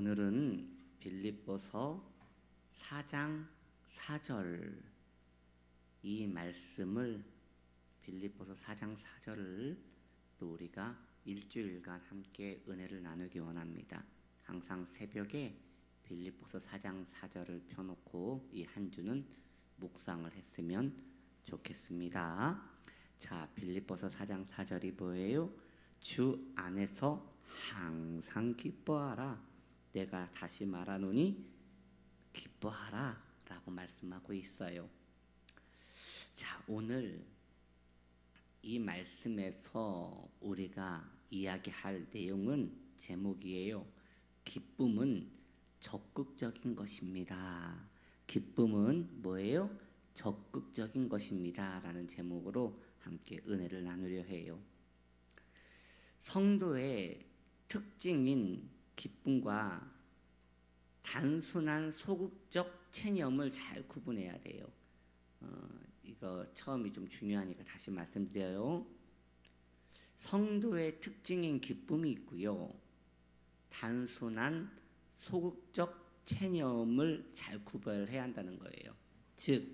오늘은 빌립보서 4장 4절 이 말씀을 빌립보서 4장 4절을 또 우리가 일주일간 함께 은혜를 나누기 원합니다. 항상 새벽에 빌립보서 4장 4절을 펴놓고 이 한 주는 묵상을 했으면 좋겠습니다. 자, 빌립보서 4장 4절이 뭐예요? 주 안에서 항상 기뻐하라. 내가 다시 말하노니 기뻐하라 라고 말씀하고 있어요. 자, 오늘 이 말씀에서 우리가 이야기할 내용은 제목이에요. 기쁨은 적극적인 것입니다. 기쁨은 뭐예요? 적극적인 것입니다 라는 제목으로 함께 은혜를 나누려 해요. 성도의 특징인 기쁨과 단순한 소극적 체념을 잘 구분해야 돼요. 이거 처음이 좀 중요하니까 다시 말씀드려요. 성도의 특징인 기쁨이 있고요. 단순한 소극적 체념을 잘 구별해야 한다는 거예요. 즉,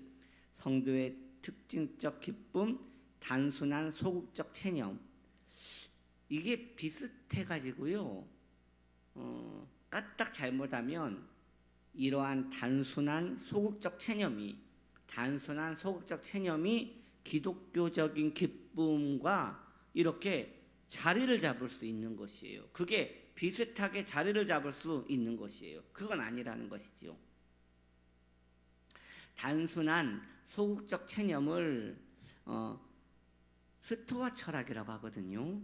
성도의 특징적 기쁨, 단순한 소극적 체념, 이게 비슷해가지고요. 까딱 잘못하면 이러한 단순한 소극적 체념이 기독교적인 기쁨과 이렇게 자리를 잡을 수 있는 것이에요. 그게 비슷하게 자리를 잡을 수 있는 것이에요. 그건 아니라는 것이죠. 단순한 소극적 체념을 스토아 철학이라고 하거든요.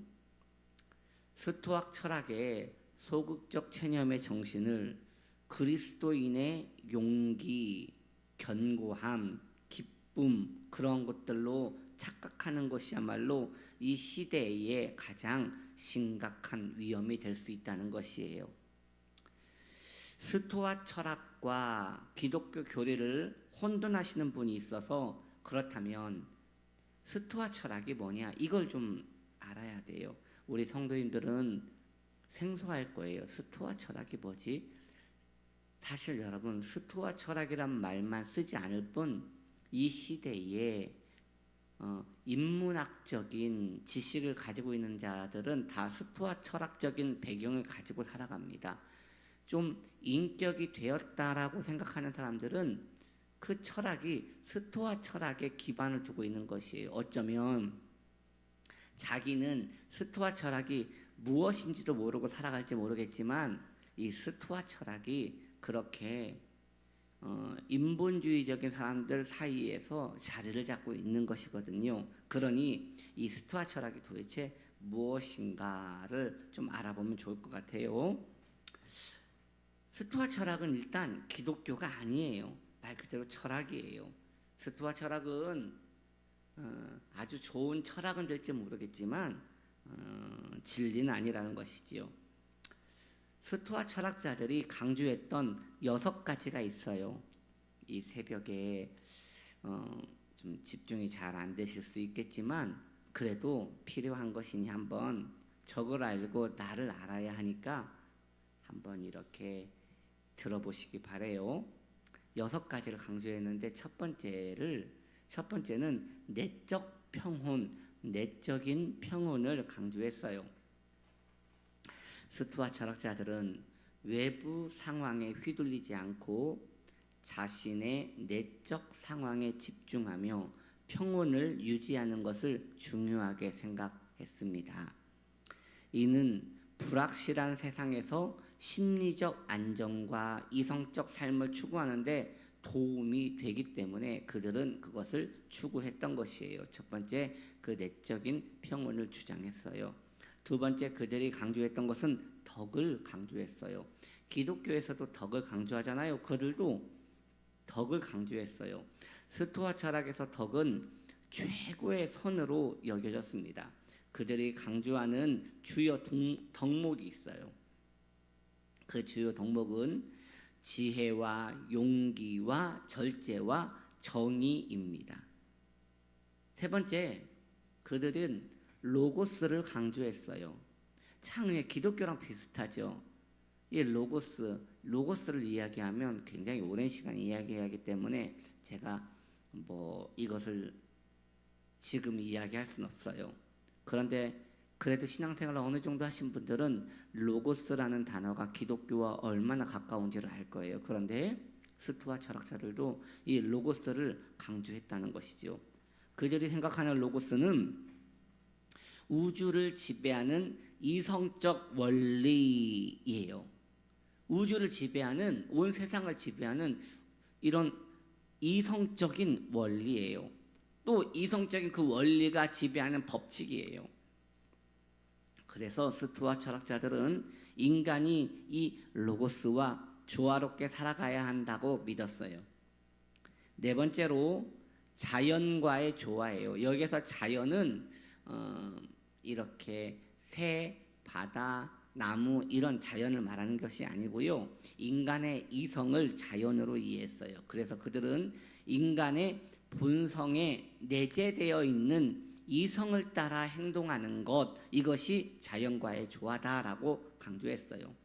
스토아 철학의 소극적 체념의 정신을 그리스도인의 용기, 견고함, 기쁨 그런 것들로 착각하는 것이야말로 이 시대의 가장 심각한 위험이 될 수 있다는 것이에요. 스토아 철학과 기독교 교리를 혼돈하시는 분이 있어서 그렇다면 스토아 철학이 뭐냐 이걸 좀 알아야 돼요. 우리 성도님들은 생소할 거예요. 스토아 철학이 뭐지? 사실 여러분 스토아 철학이란 말만 쓰지 않을 뿐 이 시대에 인문학적인 지식을 가지고 있는 자들은 다 스토아 철학적인 배경을 가지고 살아갑니다. 좀 인격이 되었다라고 생각하는 사람들은 그 철학이 스토아 철학에 기반을 두고 있는 것이에요. 어쩌면 자기는 스토아 철학이 무엇인지도 모르고 살아갈지 모르겠지만 이 스토아 철학이 그렇게 인본주의적인 사람들 사이에서 자리를 잡고 있는 것이거든요. 그러니 이 스토아 철학이 도대체 무엇인가를 좀 알아보면 좋을 것 같아요. 스토아 철학은 일단 기독교가 아니에요. 말 그대로 철학이에요. 스토아 철학은 아주 좋은 철학은 될지 모르겠지만 진리는 아니라는 것이지요. 스토아 철학자들이 강조했던 6가지가 있어요. 이 새벽에 좀 집중이 잘 안 되실 수 있겠지만 그래도 필요한 것이니 한번 적을 알고 나를 알아야 하니까 한번 이렇게 들어보시기 바래요. 6가지를 강조했는데 첫 번째는 내적 평온, 내적인 평온을 강조했어요. 스토아 철학자들은 외부 상황에 휘둘리지 않고 자신의 내적 상황에 집중하며 평온을 유지하는 것을 중요하게 생각했습니다. 이는 불확실한 세상에서 심리적 안정과 이성적 삶을 추구하는데 도움이 되기 때문에 그들은 그것을 추구했던 것이에요. 첫 번째, 그 내적인 평온을 주장했어요. 두 번째, 그들이 강조했던 것은 덕을 강조했어요. 기독교에서도 덕을 강조하잖아요. 그들도 덕을 강조했어요. 스토아 철학에서 덕은 최고의 선으로 여겨졌습니다. 그들이 강조하는 주요 덕목이 있어요. 그 주요 덕목은 지혜와 용기와 절제와 정의입니다. 세 번째, 그들은 로고스를 강조했어요. 참 기독교랑 비슷하죠. 이 로고스를 이야기하면 굉장히 오랜 시간 이야기해야 하기 때문에 제가 뭐 이것을 지금 이야기할 수는 없어요. 그런데 그래도 신앙생활을 어느 정도 하신 분들은 로고스라는 단어가 기독교와 얼마나 가까운지를 알 거예요. 그런데 스토아 철학자들도 이 로고스를 강조했다는 것이죠. 그들이 생각하는 로고스는 우주를 지배하는 이성적 원리예요. 우주를 지배하는, 온 세상을 지배하는 이런 이성적인 원리예요. 또 이성적인 그 원리가 지배하는 법칙이에요. 그래서 스토아 철학자들은 인간이 이 로고스와 조화롭게 살아가야 한다고 믿었어요. 네 번째로 자연과의 조화예요. 여기서 자연은 이렇게 새, 바다, 나무 이런 자연을 말하는 것이 아니고요. 인간의 이성을 자연으로 이해했어요. 그래서 그들은 인간의 본성에 내재되어 있는 이성을 따라 행동하는 것, 이것이 자연과의 조화다라고 강조했어요.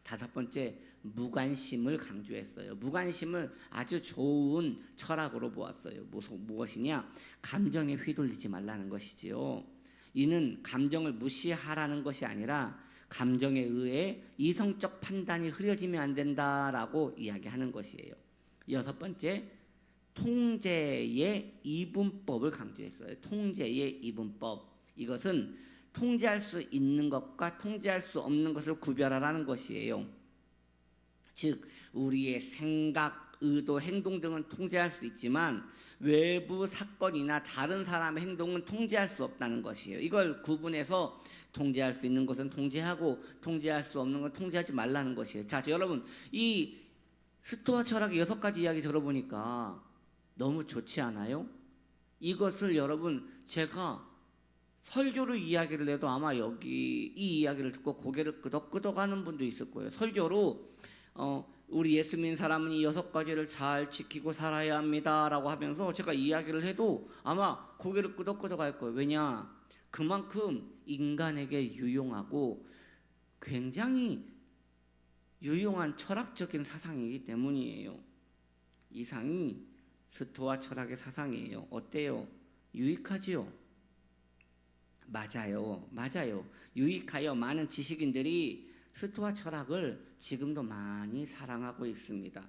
다섯 번째, 무관심을 강조했어요. 무관심을 아주 좋은 철학으로 보았어요. 무엇이냐? 감정에 휘둘리지 말라는 것이지요. 이는 감정을 무시하라는 것이 아니라 감정에 의해 이성적 판단이 흐려지면 안 된다라고 이야기하는 것이에요. 여섯 번째, 통제의 이분법을 강조했어요. 통제의 이분법. 이것은 통제할 수 있는 것과 통제할 수 없는 것을 구별하라는 것이에요. 즉 우리의 생각, 의도, 행동 등은 통제할 수 있지만 외부 사건이나 다른 사람의 행동은 통제할 수 없다는 것이에요. 이걸 구분해서 통제할 수 있는 것은 통제하고 통제할 수 없는 건 통제하지 말라는 것이에요. 자, 여러분 이 스토아 철학의 6가지 이야기 들어보니까 너무 좋지 않아요? 이것을 여러분 제가 설교로 이야기를 해도 아마 여기 이 이야기를 듣고 고개를 끄덕끄덕하는 분도 있을 거예요. 설교로 우리 예수 믿는 사람은 이 6가지를 잘 지키고 살아야 합니다라고 하면서 제가 이야기를 해도 아마 고개를 끄덕끄덕할 거예요. 왜냐? 그만큼 인간에게 유용하고 굉장히 유용한 철학적인 사상이기 때문이에요. 이상이 스토아 철학의 사상이에요. 어때요? 유익하지요? 맞아요. 유익하여 많은 지식인들이 스토아 철학을 지금도 많이 사랑하고 있습니다.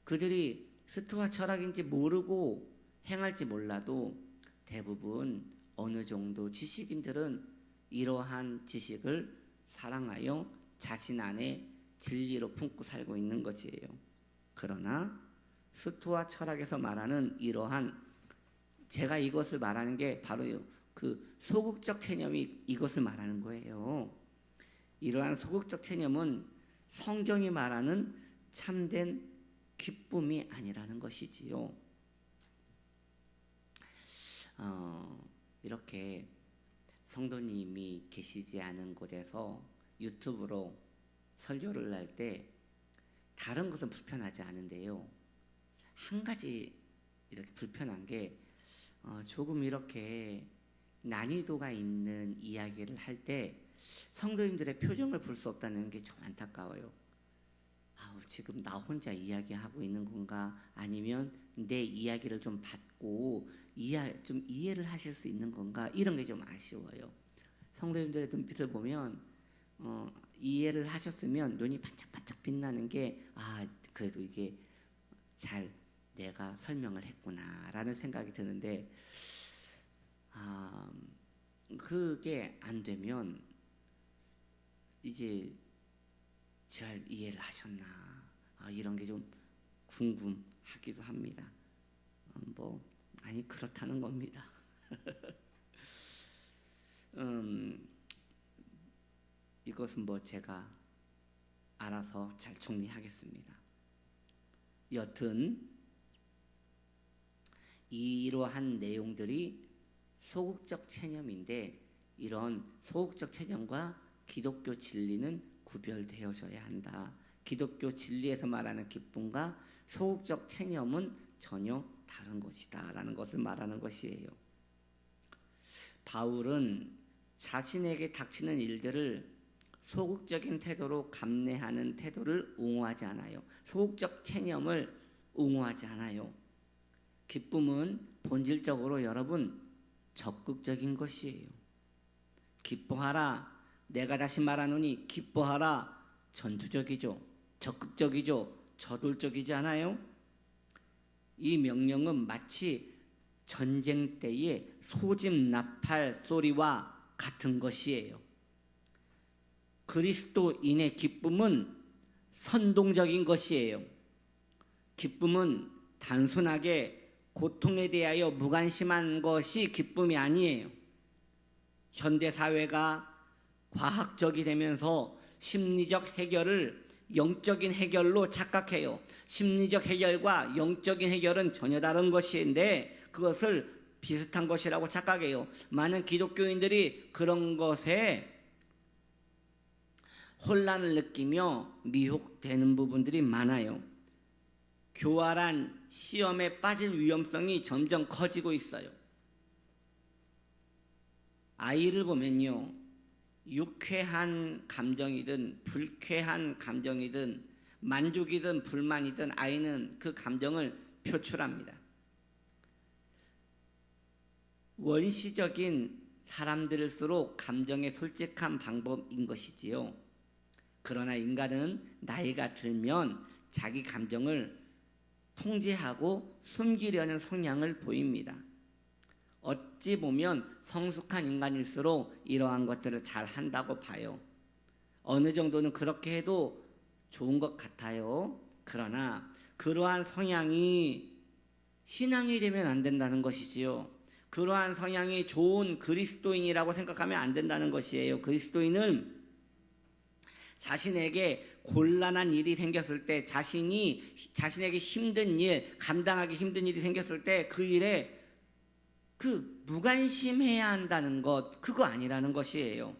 그들이 스토아 철학인지 모르고 행할지 몰라도 대부분 어느 정도 지식인들은 이러한 지식을 사랑하여 자신 안에 진리로 품고 살고 있는 것이에요. 그러나 스토아 철학에서 말하는 이러한, 제가 이것을 말하는 게 바로 그 소극적 체념이 이것을 말하는 거예요. 이러한 소극적 체념은 성경이 말하는 참된 기쁨이 아니라는 것이지요. 이렇게 성도님이 계시지 않은 곳에서 유튜브로 설교를 할 때 다른 것은 불편하지 않은데요. 한 가지 이렇게 불편한 게 조금 이렇게 난이도가 있는 이야기를 할 때 성도님들의 표정을 볼 수 없다는 게 좀 안타까워요. 지금 나 혼자 이야기하고 있는 건가? 아니면 내 이야기를 좀 받고 좀 이해를 하실 수 있는 건가? 이런 게 좀 아쉬워요. 성도님들의 눈빛을 보면 이해를 하셨으면 눈이 반짝반짝 빛나는 게 그래도 이게 잘 내가 설명을 했구나라는 생각이 드는데 그게 안 되면 이제 잘 이해를 하셨나 이런 게 좀 궁금하기도 합니다. 아니 그렇다는 겁니다. 이것은 제가 알아서 잘 정리하겠습니다. 여튼 이러한 내용들이 소극적 체념인데 이런 소극적 체념과 기독교 진리는 구별되어져야 한다. 기독교 진리에서 말하는 기쁨과 소극적 체념은 전혀 다른 것이다 라는 것을 말하는 것이에요. 바울은 자신에게 닥치는 일들을 소극적인 태도로 감내하는 태도를 옹호하지 않아요. 소극적 체념을 옹호하지 않아요. 기쁨은 본질적으로 여러분 적극적인 것이에요. 기뻐하라. 내가 다시 말하노니 기뻐하라. 전투적이죠. 적극적이죠. 저돌적이지 않아요? 이 명령은 마치 전쟁 때의 소집 나팔 소리와 같은 것이에요. 그리스도인의 기쁨은 선동적인 것이에요. 기쁨은 단순하게 고통에 대하여 무관심한 것이 기쁨이 아니에요. 현대사회가 과학적이 되면서 심리적 해결을 영적인 해결로 착각해요. 심리적 해결과 영적인 해결은 전혀 다른 것인데 그것을 비슷한 것이라고 착각해요. 많은 기독교인들이 그런 것에 혼란을 느끼며 미혹되는 부분들이 많아요. 교활한 시험에 빠질 위험성이 점점 커지고 있어요. 아이를 보면요, 유쾌한 감정이든 불쾌한 감정이든 만족이든 불만이든 아이는 그 감정을 표출합니다. 원시적인 사람들일수록 감정에 솔직한 방법인 것이지요. 그러나 인간은 나이가 들면 자기 감정을 통제하고 숨기려는 성향을 보입니다. 어찌 보면 성숙한 인간일수록 이러한 것들을 잘 한다고 봐요. 어느 정도는 그렇게 해도 좋은 것 같아요. 그러나 그러한 성향이 신앙이 되면 안 된다는 것이지요. 그러한 성향이 좋은 그리스도인이라고 생각하면 안 된다는 것이에요. 그리스도인은 자신에게 곤란한 일이 생겼을 때, 자신에게 힘든 일, 감당하기 힘든 일이 생겼을 때 그 일에 무관심해야 한다는 것, 그거 아니라는 것이에요.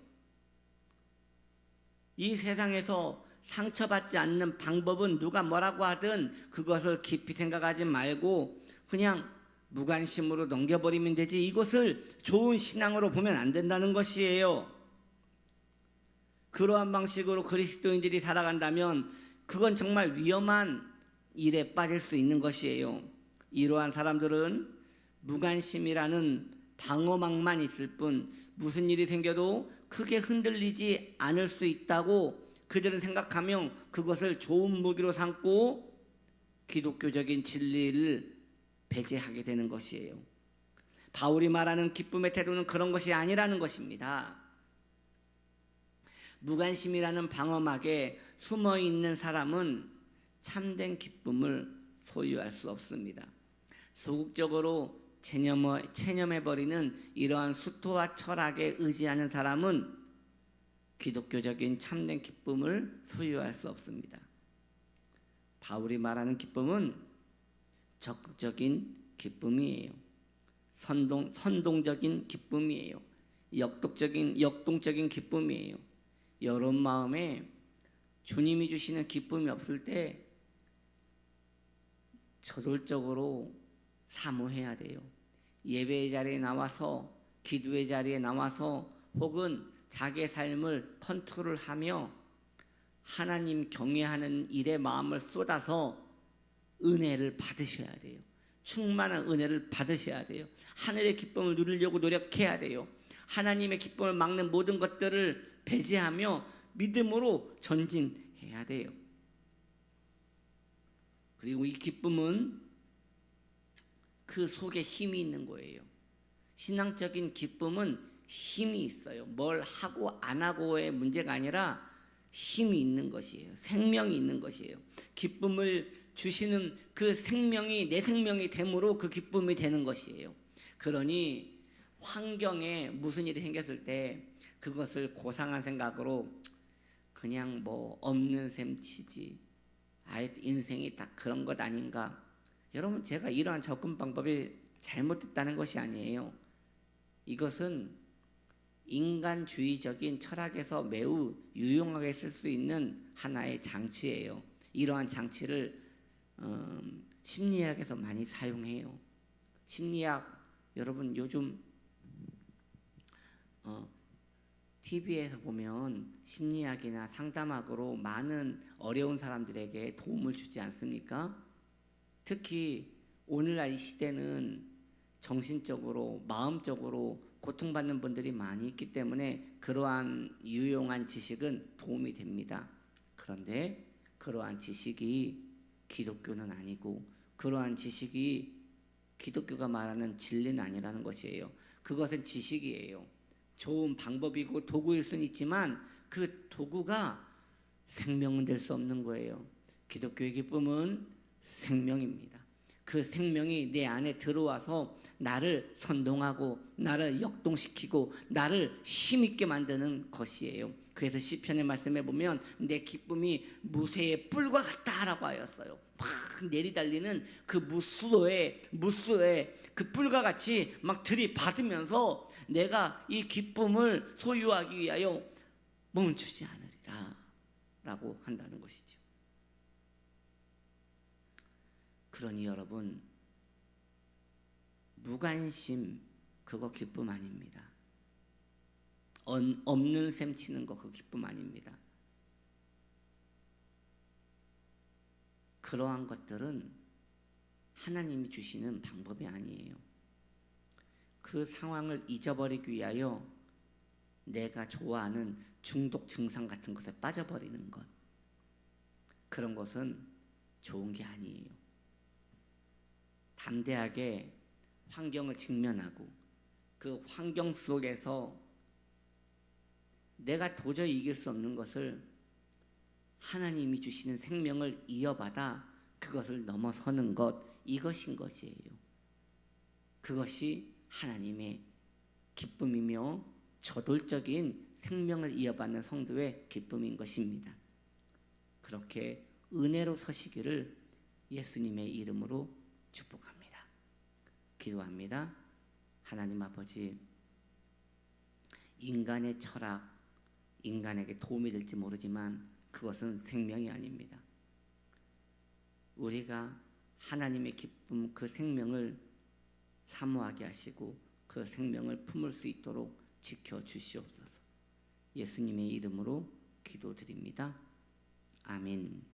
이 세상에서 상처받지 않는 방법은 누가 뭐라고 하든 그것을 깊이 생각하지 말고 그냥 무관심으로 넘겨버리면 되지, 이것을 좋은 신앙으로 보면 안 된다는 것이에요. 그러한 방식으로 그리스도인들이 살아간다면 그건 정말 위험한 일에 빠질 수 있는 것이에요. 이러한 사람들은 무관심이라는 방어막만 있을 뿐 무슨 일이 생겨도 크게 흔들리지 않을 수 있다고 그들은 생각하며 그것을 좋은 무기로 삼고 기독교적인 진리를 배제하게 되는 것이에요. 바울이 말하는 기쁨의 태도는 그런 것이 아니라는 것입니다. 무관심이라는 방어막에 숨어 있는 사람은 참된 기쁨을 소유할 수 없습니다. 소극적으로 체념해버리는 이러한 수토와 철학에 의지하는 사람은 기독교적인 참된 기쁨을 소유할 수 없습니다. 바울이 말하는 기쁨은 적극적인 기쁨이에요. 선동적인 기쁨이에요. 역동적인 기쁨이에요. 여러분 마음에 주님이 주시는 기쁨이 없을 때 저돌적으로 사모해야 돼요. 예배의 자리에 나와서, 기도의 자리에 나와서 혹은 자기의 삶을 컨트롤하며 하나님 경외하는 일에 마음을 쏟아서 은혜를 받으셔야 돼요. 충만한 은혜를 받으셔야 돼요. 하늘의 기쁨을 누리려고 노력해야 돼요. 하나님의 기쁨을 막는 모든 것들을 배제하며 믿음으로 전진해야 돼요. 그리고 이 기쁨은 그 속에 힘이 있는 거예요. 신앙적인 기쁨은 힘이 있어요. 뭘 하고 안 하고의 문제가 아니라 힘이 있는 것이에요. 생명이 있는 것이에요. 기쁨을 주시는 그 생명이 내 생명이 됨으로 그 기쁨이 되는 것이에요. 그러니 환경에 무슨 일이 생겼을 때 그것을 고상한 생각으로 그냥 뭐 없는 셈 치지, 아예 인생이 다 그런 것 아닌가. 여러분, 제가 이러한 접근 방법이 잘못됐다는 것이 아니에요. 이것은 인간주의적인 철학에서 매우 유용하게 쓸 수 있는 하나의 장치예요. 이러한 장치를 심리학에서 많이 사용해요. 심리학, 여러분 요즘 TV에서 보면 심리학이나 상담학으로 많은 어려운 사람들에게 도움을 주지 않습니까? 특히 오늘날 이 시대는 정신적으로, 마음적으로 고통받는 분들이 많이 있기 때문에 그러한 유용한 지식은 도움이 됩니다. 그런데 그러한 지식이 기독교는 아니고, 그러한 지식이 기독교가 말하는 진리는 아니라는 것이에요. 그것은 지식이에요. 좋은 방법이고 도구일 수는 있지만 그 도구가 생명은 될 수 없는 거예요. 기독교의 기쁨은 생명입니다. 그 생명이 내 안에 들어와서 나를 선동하고 나를 역동시키고 나를 힘있게 만드는 것이에요. 그래서 시편의 말씀에 보면 내 기쁨이 무쇠의 뿔과 같다라고 하였어요. 막 내리달리는 그 무수에 그 뿔과 같이 막 들이받으면서 내가 이 기쁨을 소유하기 위하여 멈추지 않으리라 라고 한다는 것이죠. 그러니 여러분, 무관심 그거 기쁨 아닙니다. 없는 셈 치는 거 그거 기쁨 아닙니다. 그러한 것들은 하나님이 주시는 방법이 아니에요. 그 상황을 잊어버리기 위하여 내가 좋아하는 중독 증상 같은 것에 빠져버리는 것, 그런 것은 좋은 게 아니에요. 담대하게 환경을 직면하고 그 환경 속에서 내가 도저히 이길 수 없는 것을 하나님이 주시는 생명을 이어받아 그것을 넘어서는 것, 이것인 것이에요. 그것이 하나님의 기쁨이며 저돌적인 생명을 이어받는 성도의 기쁨인 것입니다. 그렇게 은혜로 서시기를 예수님의 이름으로 축복합니다. 기도합니다. 하나님 아버지, 인간의 철학, 인간에게 도움이 될지 모르지만 그것은 생명이 아닙니다. 우리가 하나님의 기쁨, 그 생명을 사모하게 하시고 그 생명을 품을 수 있도록 지켜주시옵소서. 예수님의 이름으로 기도드립니다. 아멘.